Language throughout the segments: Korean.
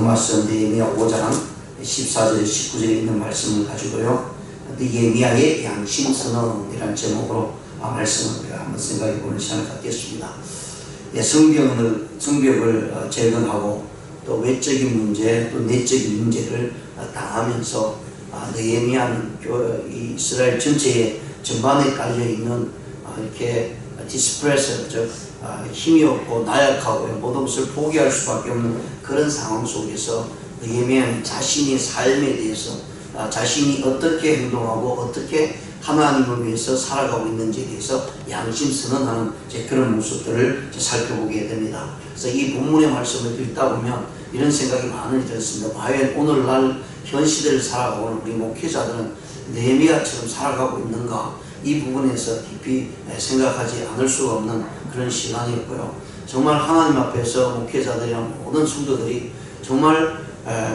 말씀 느헤미야 5장 14절 19절에 있는 말씀을 가지고요, 느헤미야의 양심 선언이라는 제목으로 말씀을 우리가 한번 생각해 보는 시간을 갖겠습니다. 성벽을 재건하고 또 외적인 문제 또 내적인 문제를 당하면서 느헤미야는 이스라엘 전체에 전반에 깔려 있는 이렇게 디스프레스, 즉 힘이 없고 나약하고 모든 것을 포기할 수밖에 없는 그런 상황 속에서 느헤미야는 자신의 삶에 대해서 자신이 어떻게 행동하고 어떻게 하나님을 위해서 살아가고 있는지에 대해서 양심 선언하는 그런 모습들을 살펴보게 됩니다. 그래서 이 본문의 말씀을 읽다 보면 이런 생각이 많이 들었습니다. 과연 오늘날 현 시대를 살아가고 있는 우리 목회자들은 느헤미야처럼 살아가고 있는가? 이 부분에서 깊이 생각하지 않을 수가 없는 그런 시간이었고요. 정말 하나님 앞에서 목회자들이랑 모든 성도들이 정말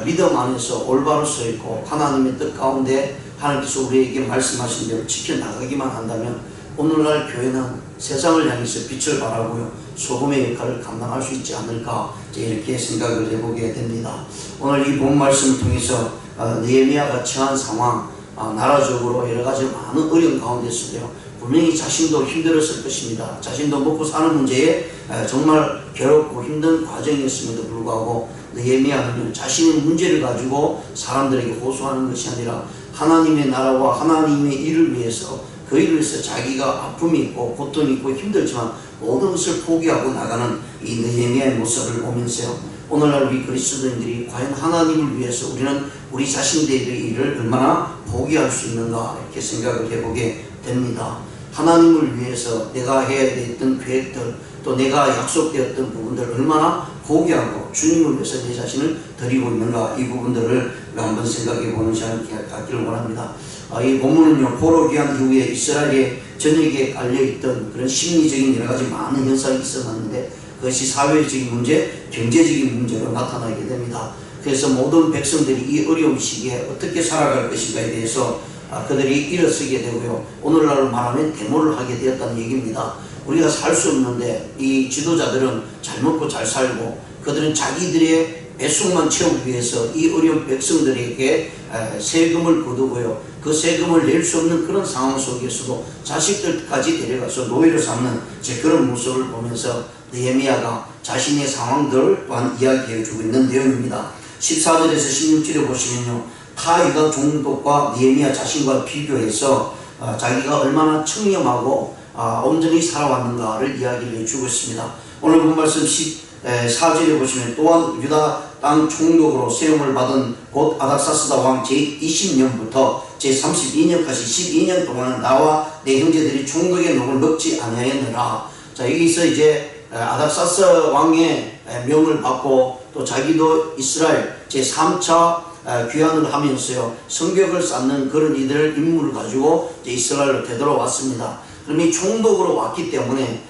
믿음 안에서 올바로 서 있고 하나님의 뜻 가운데 하나님께서 우리에게 말씀하신 대로 지켜나가기만 한다면 오늘날 교회는 세상을 향해서 빛을 발하고요, 소금의 역할을 감당할 수 있지 않을까, 이렇게 생각을 해보게 됩니다. 오늘 이 본 말씀을 통해서 느헤미야가 처한 상황, 나라적으로 여러 가지 많은 어려움 가운데서도요, 분명히 자신도 힘들었을 것입니다. 자신도 먹고 사는 문제에 정말 괴롭고 힘든 과정이었음에도 불구하고 느헤미야는 자신의 문제를 가지고 사람들에게 호소하는 것이 아니라 하나님의 나라와 하나님의 일을 위해서, 그 일을 위해서 자기가 아픔이 있고 고통이 있고 힘들지만 모든 것을 포기하고 나가는 이 느헤미야의 모습을 보면서요, 오늘날 우리 그리스도인들이 과연 하나님을 위해서 우리는 우리 자신들의 일을 얼마나 포기할 수 있는가, 이렇게 생각을 해보게 됩니다. 하나님을 위해서 내가 해야 됐던 계획들, 또 내가 약속되었던 부분들 얼마나 포기하고 주님을 위해서 내 자신을 드리고 있는가, 이 부분들을 한번 생각해 보는 시간을 갖기를 원합니다. 이 본문은요, 포로 귀환 이후에 이스라엘의 전역에 깔려있던 그런 심리적인 여러 가지 많은 현상이 있었는데 그것이 사회적인 문제, 경제적인 문제로 나타나게 됩니다. 그래서 모든 백성들이 이 어려운 시기에 어떻게 살아갈 것인가에 대해서 그들이 일어서게 되고요, 오늘날 말하면 데모를 하게 되었다는 얘기입니다. 우리가 살 수 없는데 이 지도자들은 잘 먹고 잘 살고 그들은 자기들의 배속만 채우기 위해서 이 어려운 백성들에게 세금을 거두고요, 그 세금을 낼 수 없는 그런 상황 속에서도 자식들까지 데려가서 노예를 삼는 그런 모습을 보면서 느헤미야가 자신의 상황들을 또한 이야기해주고 있는 내용입니다. 14절에서 16절에 보시면요, 타 유다 종족과 느헤미야 자신과 비교해서 자기가 얼마나 청렴하고 온전히 살아왔는가를 이야기를 해주고 있습니다. 오늘 본 말씀 14절에 보시면 또한 유다 땅 총독으로 세움을 받은 곧 아닥사스다 왕 제20년부터 제32년까지 12년 동안 나와 내 형제들이 총독의 녹을 먹지 아니하였느라. 자, 여기서 이제 아닥사스 왕의 명을 받고 또 자기도 이스라엘 제3차 귀환을 하면서요, 성벽을 쌓는 그런 인물을 가지고 이스라엘로 되돌아왔습니다. 그럼 이 총독으로 왔기 때문에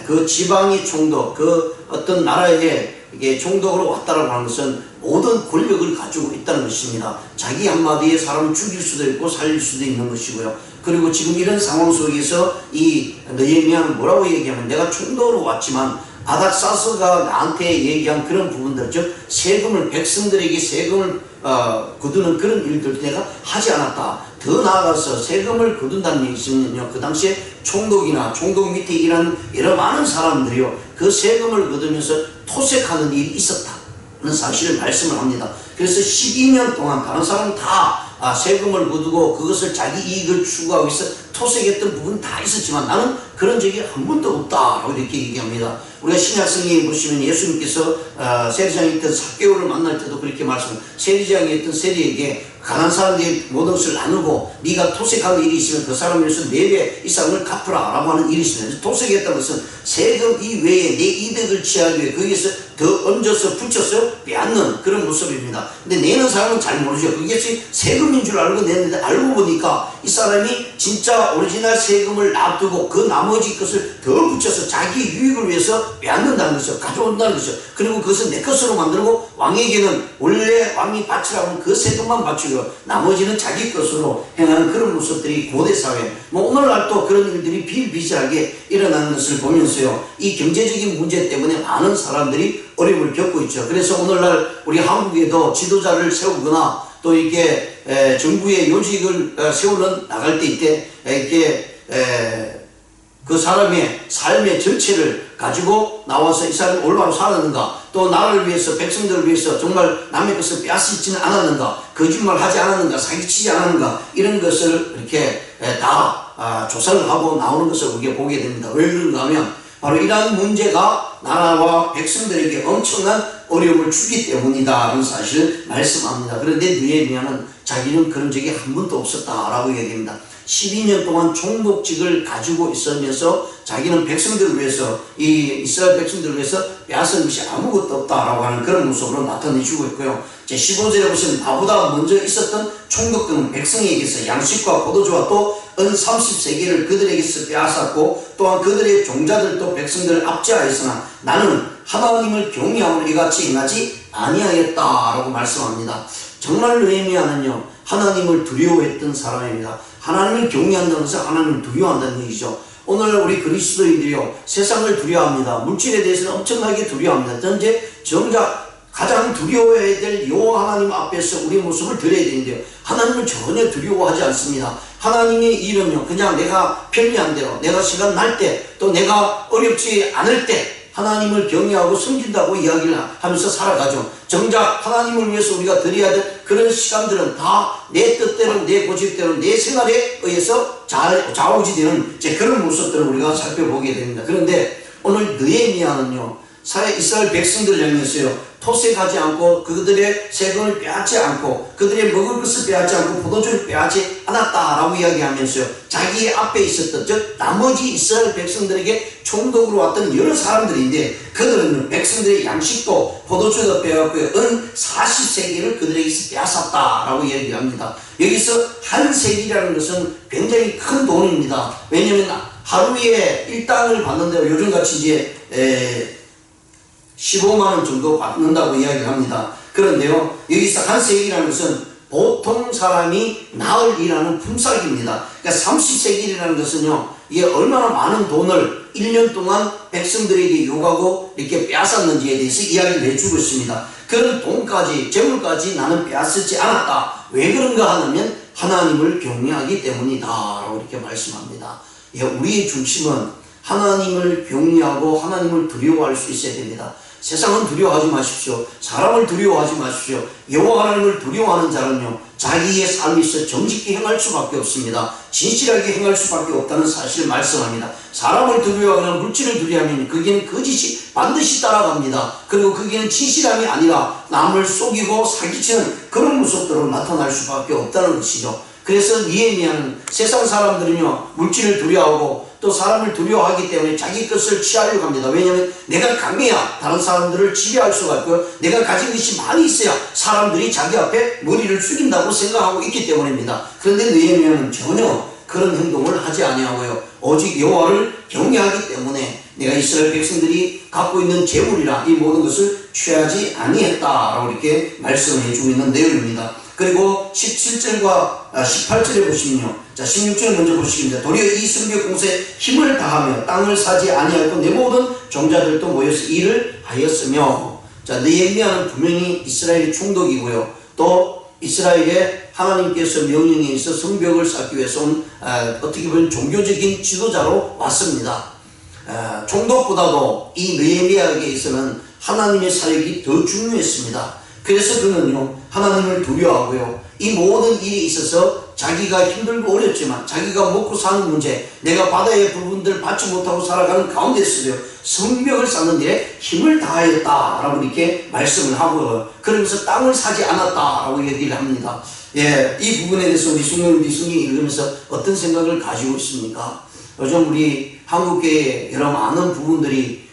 그 지방의 총독, 그 어떤 나라의 이게 총독으로 왔다라고 하는 것은 모든 권력을 가지고 있다는 것입니다. 자기 한마디에 사람을 죽일 수도 있고 살릴 수도 있는 것이고요. 그리고 지금 이런 상황 속에서 이 느헤미야는 뭐라고 얘기하면, 내가 총독으로 왔지만 아닥사스가 나한테 얘기한 그런 부분들, 즉 세금을, 백성들에게 세금을 거두는 그런 일들 내가 하지 않았다. 더 나아가서 세금을 거둔다는 얘기는요, 그 당시에 총독이나 총독 밑에 일하는 여러 많은 사람들이요, 그 세금을 거두면서 토색하는 일이 있었다는 사실을 말씀을 합니다. 그래서 12년 동안 다른 사람은 다 세금을 거두고 그것을 자기 이익을 추구하고 있어 토색했던 부분 다 있었지만 나는 그런 적이 한 번도 없다라고 이렇게 얘기합니다. 우리가 신약성경에 보시면 예수님께서 세리장에 있던 삭개오를 만날 때도 그렇게 말씀합니다. 세리장에 있던 세리에게 가난한 사람들이 모든 것을 나누고 네가 토색할 일이 있으면 그 사람을 위해서 4배 이상을 갚으라 라고 하는 일이 있습니다. 토색했다는 것은 세금 이외에 내 이득을 취하기 위해 거기에서 더 얹어서 붙여서 빼앗는 그런 모습입니다. 근데 내는 사람은 잘 모르죠. 그게 세금인 줄 알고 냈는데 알고 보니까 이 사람이 진짜 진짜 오리지널 세금을 놔두고 그 나머지 것을 더 붙여서 자기 유익을 위해서 빼앗는다는 것이죠. 가져온다는 것이죠. 그리고 그것을 내 것으로 만들고 왕에게는 원래 왕이 바치라고 하는 그 세금만 바치고 나머지는 자기 것으로 행하는 그런 모습들이 고대사회, 오늘날도 그런 일들이 비일비재하게 일어나는 것을 보면서요, 이 경제적인 문제 때문에 많은 사람들이 어려움을 겪고 있죠. 그래서 오늘날 우리 한국에도 지도자를 세우거나 또 이렇게 정부의 요직을 세우는 나갈 때 이때 이렇게 그 사람의 삶의 전체를 가지고 나와서 이 사람이 올바로 살았는가, 또 나라를 위해서 백성들을 위해서 정말 남의 것을 빼앗지는 않았는가, 거짓말하지 않았는가, 사기치지 않았는가, 이런 것을 이렇게 다 조사를 하고 나오는 것을 우리가 보게 됩니다. 왜 그런가 하면 바로 이러한 문제가 나라와 백성들에게 엄청난 어려움을 주기 때문이다 라는 사실을 말씀합니다. 그런데 느헤미야는 자기는 그런 적이 한 번도 없었다라고 얘기합니다. 12년 동안 총독직을 가지고 있으면서 자기는 백성들을 위해서, 이 이스라엘 백성들을 위해서 빼앗은 것이 아무것도 없다라고 하는 그런 모습으로 나타내주고 있고요. 제 15절에 보시면 나보다 먼저 있었던 총독들은 백성에게서 양식과 포도주와 또 은 30세계를 그들에게서 빼앗았고 또한 그들의 종자들도 백성들을 압제하였으나 나는 하나님을 경외함으로 이같이 행하지 아니하였다라고 말씀합니다. 정말 느헤미야는요, 하나님을 두려워했던 사람입니다. 하나님을 경외한다는 것은 하나님을 두려워한다는 얘기죠. 오늘 우리 그리스도인들이요, 세상을 두려워합니다. 물질에 대해서는 엄청나게 두려워합니다. 현재 정작 가장 두려워해야 될 여호와 하나님 앞에서 우리의 모습을 드려야 되는데요, 하나님을 전혀 두려워하지 않습니다. 하나님의 일은요, 그냥 내가 편리한 대로, 내가 시간 날 때, 또 내가 어렵지 않을 때 하나님을 경외하고 섬긴다고 이야기를 하면서 살아가죠. 정작 하나님을 위해서 우리가 드려야 될 그런 시간들은 다 내 뜻대로, 내 고집대로, 내 생활에 의해서 좌우지되는 그런 모습들을 우리가 살펴보게 됩니다. 그런데 오늘 느헤미야는요, 이스라엘 백성들을 향해서요, 토색하지 않고 그들의 세금을 빼앗지 않고 그들의 먹을 것을 빼앗지 않고 포도주를 빼앗지 않았다라고 이야기하면서요, 자기 앞에 있었던, 즉 나머지 이스라엘 백성들에게 총독으로 왔던 여러 사람들인데 그들은 백성들의 양식도 포도주도 빼앗고 은 40세기를 그들에게서 빼앗았다라고 얘기합니다. 여기서 한 세기라는 것은 굉장히 큰 돈입니다. 왜냐하면 하루에 일당을 받는데 요즘같이 이제 15만원 정도 받는다고 이야기를 합니다. 그런데요, 여기서 한 세기라는 것은 보통 사람이 나흘 일하는 품삯입니다. 그러니까 30세기라는 것은요, 이게 얼마나 많은 돈을 1년 동안 백성들에게 요구하고 이렇게 빼앗았는지에 대해서 이야기를 해주고 있습니다. 그런 돈까지, 재물까지 나는 빼앗지 않았다. 왜 그런가 하면 하나님을 경외하기 때문이다 라고 이렇게 말씀합니다. 우리의 중심은 하나님을 경외하고 하나님을 두려워할 수 있어야 됩니다. 세상은 두려워하지 마십시오. 사람을 두려워하지 마십시오. 여호와 하나님을 두려워하는 자는요, 자기의 삶에서 정직히 행할 수밖에 없습니다. 진실하게 행할 수밖에 없다는 사실을 말씀합니다. 사람을 두려워하거나 물질을 두려워하면 거기는 거짓이 반드시 따라갑니다. 그리고 거기는 진실함이 아니라 남을 속이고 사기치는 그런 모습들로 나타날 수밖에 없다는 것이죠. 그래서 느헤미야는 세상 사람들은요, 물질을 두려워하고 또 사람을 두려워하기 때문에 자기 것을 취하려고 합니다. 왜냐하면 내가 강해야 다른 사람들을 지배할 수가 있고요, 내가 가진 것이 많이 있어야 사람들이 자기 앞에 머리를 숙인다고 생각하고 있기 때문입니다. 그런데 느헤미야는 전혀 그런 행동을 하지 아니하고요, 오직 여호와를 경외하기 때문에 내가 이스라엘 백성들이 갖고 있는 재물이라 이 모든 것을 취하지 아니했다라고 이렇게 말씀해 주고 있는 내용입니다. 그리고 17절과 18절에 보시면요, 자 16절 먼저 보시겠습니다. 도리어 이 성벽 공사에 힘을 다하며 땅을 사지 아니하였고 내 모든 종자들도 모여서 일을 하였으며, 자 느헤미야는 분명히 이스라엘의 총독이고요, 또 이스라엘에 하나님께서 명령에 있어 성벽을 쌓기 위해서 온 어떻게 보면 종교적인 지도자로 왔습니다. 총독보다도 이 느헤미야에게 있어서는 하나님의 사역이 더 중요했습니다. 그래서 그는요, 하나님을 두려워하고요, 이 모든 일에 있어서 자기가 힘들고 어렵지만 자기가 먹고 사는 문제, 내가 바다의 부분들을 받지 못하고 살아가는 가운데서도요, 성벽을 쌓는 일에 힘을 다하였다라고 이렇게 말씀을 하고요, 그러면서 땅을 사지 않았다라고 얘기를 합니다. 이 부분에 대해서 우리 성경 읽으면서 어떤 생각을 가지고 있습니까? 요즘 우리 한국계의 여러 많은 부분들이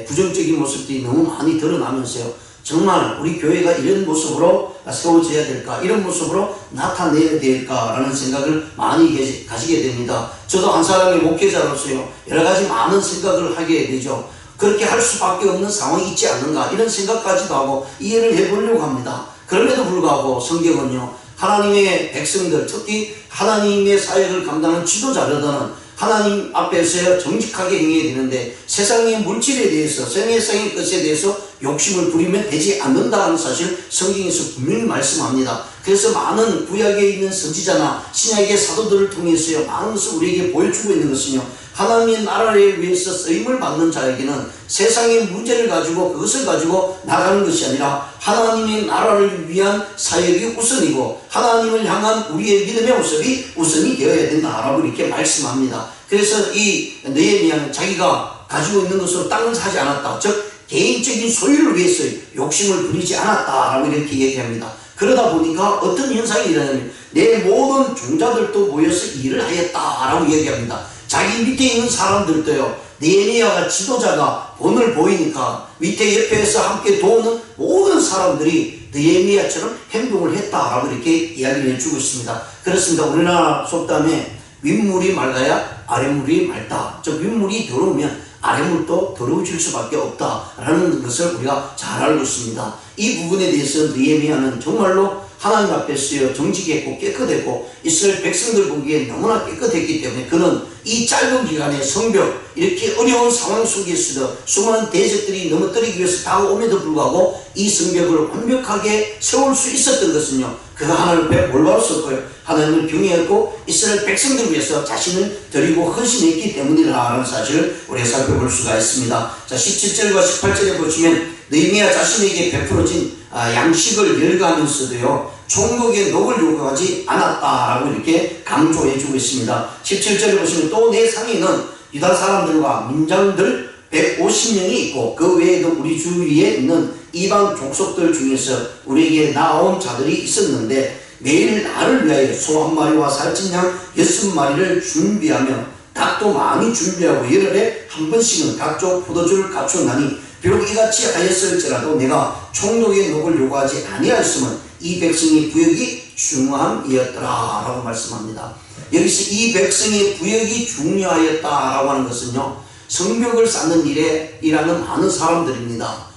부정적인 모습들이 너무 많이 드러나면서요, 정말 우리 교회가 이런 모습으로 세워져야 될까, 이런 모습으로 나타내야 될까라는 생각을 많이 가지게 됩니다. 저도 한 사람의 목회자로서요, 여러 가지 많은 생각을 하게 되죠. 그렇게 할 수밖에 없는 상황이 있지 않는가, 이런 생각까지도 하고 이해를 해보려고 합니다. 그럼에도 불구하고 성경은요, 하나님의 백성들, 특히 하나님의 사역을 감당하는 지도자들은 하나님 앞에서 정직하게 행해야 되는데, 세상의 물질에 대해서, 세상의 것에 대해서 욕심을 부리면 되지 않는다는 사실 성경에서 분명히 말씀합니다. 그래서 많은 구약에 있는 선지자나 신약의 사도들을 통해서요, 많은 것을 우리에게 보여주고 있는 것은요, 하나님의 나라를 위해서 쓰임을 받는 자에게는 세상의 문제를 가지고 그것을 가지고 나가는 것이 아니라 하나님의 나라를 위한 사역이 우선이고 하나님을 향한 우리의 믿음의 모습이 우선이 되어야 된다라고 이렇게 말씀합니다. 그래서 이 느헤미야는 자기가 가지고 있는 것으로 땅을 사지 않았다, 즉 개인적인 소유를 위해서 욕심을 부리지 않았다라고 이렇게 얘기합니다. 그러다 보니까 어떤 현상이 일어나냐면 내 모든 종자들도 모여서 일을 하였다라고 얘기합니다. 자기 밑에 있는 사람들도요, 느헤미야가 지도자가 본을 보이니까 밑에 옆에서 함께 도우는 모든 사람들이 느헤미야처럼 행동을 했다라고 이렇게 이야기를 해주고 있습니다. 그렇습니다. 우리나라 속담에 윗물이 맑아야 아랫물이 맑다, 즉 윗물이 더러우면 아랫물도 더러워질 수밖에 없다라는 것을 우리가 잘 알고 있습니다. 이 부분에 대해서 느헤미야는 정말로 하나님 앞에서요, 정직했고 깨끗했고 이스라엘 백성들 보기에 너무나 깨끗했기 때문에 그는 이 짧은 기간에 성벽, 이렇게 어려운 상황 속에서도 수많은 대적들이 넘어뜨리기 위해서 다가옴에도 불구하고 이 성벽을 완벽하게 세울 수 있었던 것은요, 그가 하나님 앞에 올바랐었고요, 하나님을 경외했고 이스라엘 백성들을 위해서 자신을 드리고 헌신했기 때문이라는 사실을 우리가 살펴볼 수가 있습니다. 자, 17절과 18절에 보시면 느헤미야 자신에게 베풀어진 양식을 열거하면서도요, 총독의 녹을 요구하지 않았다라고 이렇게 강조해 주고 있습니다. 17절에 보시면 또 내 상에는 유다 사람들과 민장들 150명이 있고 그 외에도 우리 주위에 있는 이방 족속들 중에서 우리에게 나온 자들이 있었는데 매일 나를 위하여 소 한 마리와 살찐 양 6마리를 준비하며 닭도 많이 준비하고 열흘에 한 번씩은 각종 포도주를 갖추었나니 비록 이같이 하였을지라도 내가 총독의 녹을 요구하지 아니하였으면 이 백성의 부역이 중요함이었더라 라고 말씀합니다. 여기서 이 백성의 부역이 중요하였다라고 하는 것은요, 성벽을 쌓는 일에 일하는 많은 사람들입니다.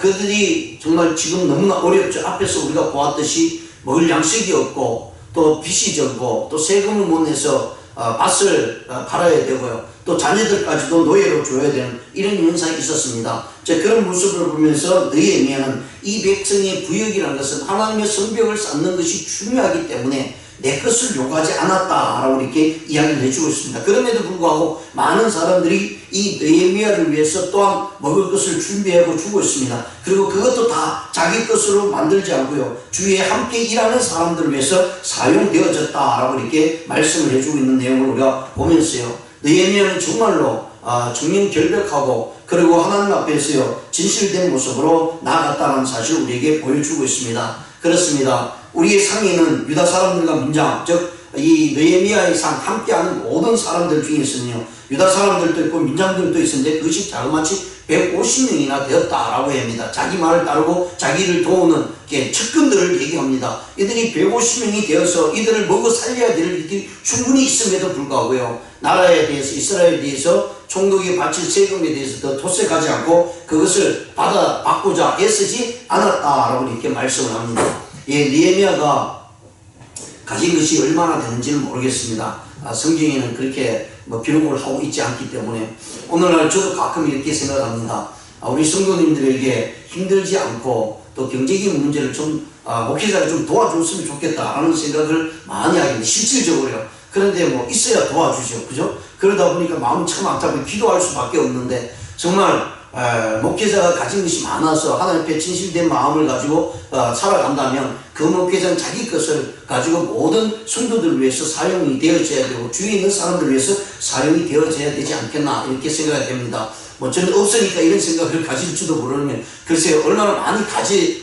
그들이 정말 지금 너무나 어렵죠. 앞에서 우리가 보았듯이 먹을 양식이 없고 또 빚이 적고 또 세금을 못 내서 밭을 팔아야 되고요, 또 자녀들까지도 노예로 줘야 되는 이런 현상이 있었습니다. 그런 모습을 보면서 느헤미야는 이 백성의 부역이라는 것은 하나님의 성벽을 쌓는 것이 중요하기 때문에 내 것을 요구하지 않았다라고 이렇게 이야기를 해주고 있습니다. 그럼에도 불구하고 많은 사람들이 이 느헤미야를 위해서 또한 먹을 것을 준비하고 주고 있습니다. 그리고 그것도 다 자기 것으로 만들지 않고요, 주위에 함께 일하는 사람들을 위해서 사용되어졌다라고 이렇게 말씀을 해주고 있는 내용을 우리가 보면서요, 느헤미야는 정말로 정명결백하고 그리고 하나님 앞에서요, 진실된 모습으로 나아갔다는 사실을 우리에게 보여주고 있습니다. 그렇습니다. 우리의 상에는 유다 사람들과 민장, 즉 이 느헤미야의 상 함께하는 모든 사람들 중에서는요, 유다 사람들도 있고 민장들도 있었는데 그것이 자그마치 150명이나 되었다라고 합니다. 자기 말을 따르고 자기를 도우는 측근들을 얘기합니다. 이들이 150명이 되어서 이들을 먹어 살려야 될 일들이 충분히 있음에도 불구하고요, 나라에 대해서, 이스라엘에 대해서 총독이 바칠 세금에 대해서 더 토색하지 않고 그것을 받고자 애쓰지 않았다라고 이렇게 말씀을 합니다. 느헤미야가 가진 것이 얼마나 되는지는 모르겠습니다. 성경에는 그렇게 기록을 하고 있지 않기 때문에 오늘날 저도 가끔 이렇게 생각합니다. 우리 성도님들에게 힘들지 않고 또 경제적인 문제를 좀 목회자가 좀 도와줬으면 좋겠다라는 생각을 많이 하게 됩니다. 실질적으로요. 그런데 있어야 도와주죠, 그죠? 그러다 보니까 마음이 참 악잡해 기도할 수밖에 없는데, 정말 목회자가 가진 것이 많아서 하나님 앞에 진실된 마음을 가지고 살아간다면 그 목회자는 자기 것을 가지고 모든 성도들을 위해서 사용이 되어져야 되고 주위에 있는 사람들을 위해서 사용이 되어져야 되지 않겠나 이렇게 생각이 됩니다. 저는 없으니까 이런 생각을 가질지도 모르면 글쎄요, 얼마나 많이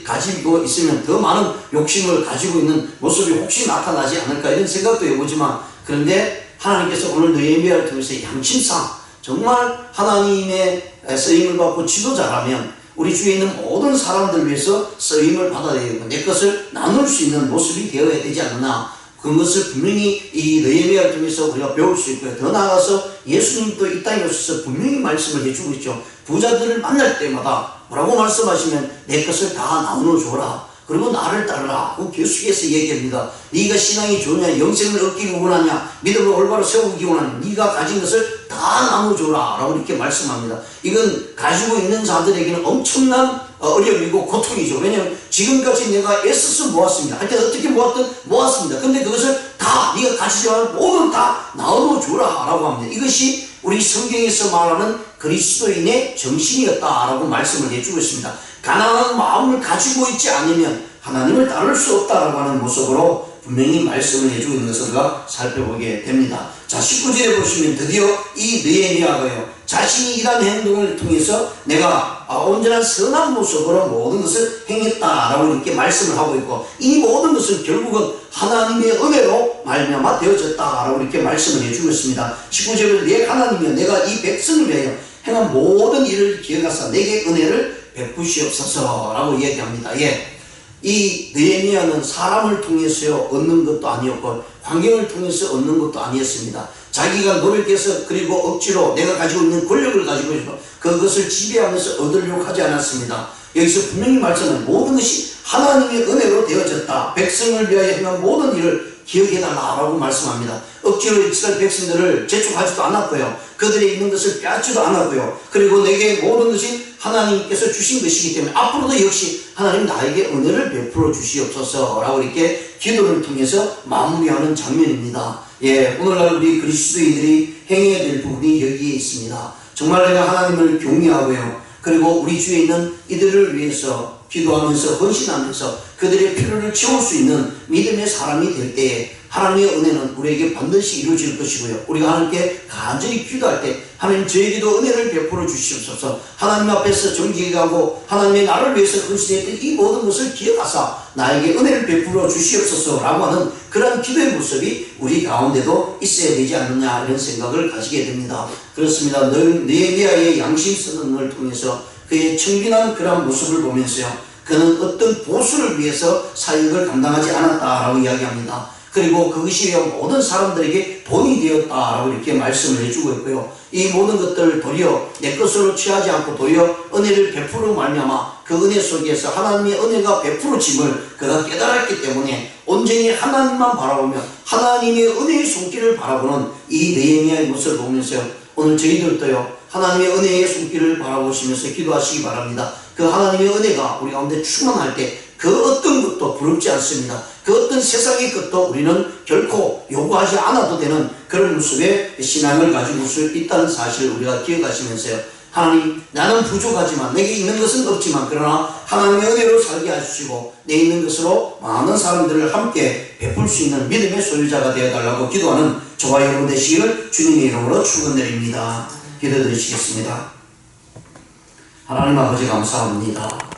가지고 있으면 더 많은 욕심을 가지고 있는 모습이 혹시 나타나지 않을까 이런 생각도 해보지만, 그런데 하나님께서 오늘 느헤미야를 통해서 양심상 정말 하나님의 쓰임을 받고 지도자라면 우리 주위에 있는 모든 사람들 위해서 쓰임을 받아야 되고 내 것을 나눌 수 있는 모습이 되어야 되지 않느냐. 그것을 분명히 이 느헤미야를 통해서 우리가 배울 수 있고요. 더 나아가서 예수님도 이 땅에 오셔서 분명히 말씀을 해주고 있죠. 부자들을 만날 때마다 뭐라고 말씀하시면 내 것을 다 나눠줘라. 그리고 나를 따르라. 계속해서 얘기합니다. 네가 신앙이 좋냐, 영생을 얻기 원하냐, 믿음을 올바로 세우기 원하냐, 네가 가진 것을 다 나눠줘라 라고 이렇게 말씀합니다. 이건 가지고 있는 자들에게는 엄청난 어려움이고 고통이죠. 왜냐하면 지금까지 내가 애써서 모았습니다. 하여튼 어떻게 모았든 모았습니다. 근데 그것을 다 네가 가지지 말고 모든 다 나눠줘라 라고 합니다. 이것이 우리 성경에서 말하는 그리스도인의 정신이었다라고 말씀을 해주고 있습니다. 가난한 마음을 가지고 있지 않으면 하나님을 따를 수 없다라고 하는 모습으로 분명히 말씀을 해주고 있는 것을 우리가 살펴보게 됩니다. 자, 19절에 보시면 드디어 이 느헤미야가요, 자신이 일한 행동을 통해서 내가 온전한 선한 모습으로 모든 것을 행했다라고 이렇게 말씀을 하고 있고, 이 모든 것은 결국은 하나님의 은혜로 말미암아 되어졌다라고 이렇게 말씀을 해주고 있습니다. 19절에 내 하나님이여 내가 이 백성을 위하여 행한 모든 일을 기억하사 내게 은혜를 베푸시옵소서라고 얘기합니다. 예. 이 느헤미야는 사람을 통해서 얻는 것도 아니었고 환경을 통해서 얻는 것도 아니었습니다. 자기가 노력해서 그리고 억지로 내가 가지고 있는 권력을 가지고 있어 그것을 지배하면서 얻으려고 하지 않았습니다. 여기서 분명히 말씀은 모든 것이 하나님의 은혜로 되어졌다. 백성을 위하여 행한 모든 일을 기억해달라고 말씀합니다. 억지로 이스라엘 백성들을 재촉하지도 않았고요. 그들이 있는 것을 빼앗지도 않았고요. 그리고 내게 모든 것이 하나님께서 주신 것이기 때문에 앞으로도 역시 하나님 나에게 은혜를 베풀어 주시옵소서 라고 이렇게 기도를 통해서 마무리하는 장면입니다. 예, 오늘날 우리 그리스도인들이 행해야 될 부분이 여기에 있습니다. 정말 내가 하나님을 경외하고요. 그리고 우리 주위에 있는 이들을 위해서 기도하면서 헌신하면서 그들의 필요를 채울 수 있는 믿음의 사람이 될 때에 하나님의 은혜는 우리에게 반드시 이루어질 것이고요. 우리가 하나님께 간절히 기도할 때 하나님 저에게도 은혜를 베풀어 주시옵소서. 하나님 앞에서 정직하고 하나님의 나를 위해서 헌신했던 이 모든 것을 기억하사 나에게 은혜를 베풀어 주시옵소서 라고 하는 그런 기도의 모습이 우리 가운데도 있어야 되지 않느냐 이런 생각을 가지게 됩니다. 그렇습니다. 느헤미야의 양심선언을 통해서 그의 청빈한 그런 모습을 보면서요, 그는 어떤 보수를 위해서 사역을 감당하지 않았다라고 이야기합니다. 그리고 그것이 모든 사람들에게 본이 되었다라고 이렇게 말씀을 해주고 있고요. 이 모든 것들을 도리어 내 것으로 취하지 않고 도리어 은혜를 베풀어 말미암아 그 은혜 속에서 하나님의 은혜가 베풀어짐을 그가 깨달았기 때문에 온전히 하나님만 바라보며 하나님의 은혜의 손길을 바라보는 이 느헤미야의 모습을 보면서 오늘 저희들도요, 하나님의 은혜의 손길을 바라보시면서 기도하시기 바랍니다. 그 하나님의 은혜가 우리 가운데 충만할 때 그 어떤 것도 부럽지 않습니다. 그 어떤 세상의 것도 우리는 결코 요구하지 않아도 되는 그런 모습의 신앙을 가지고 있다는 사실을 우리가 기억하시면서요, 하나님 나는 부족하지만 내게 있는 것은 없지만 그러나 하나님의 은혜로 살게 해주시고 내 있는 것으로 많은 사람들을 함께 베풀 수 있는 믿음의 소유자가 되어달라고 기도하는 저와 여러분 되시기를 주님의 이름으로 축원드립니다. 기도드리시겠습니다. 하나님 아버지 감사합니다.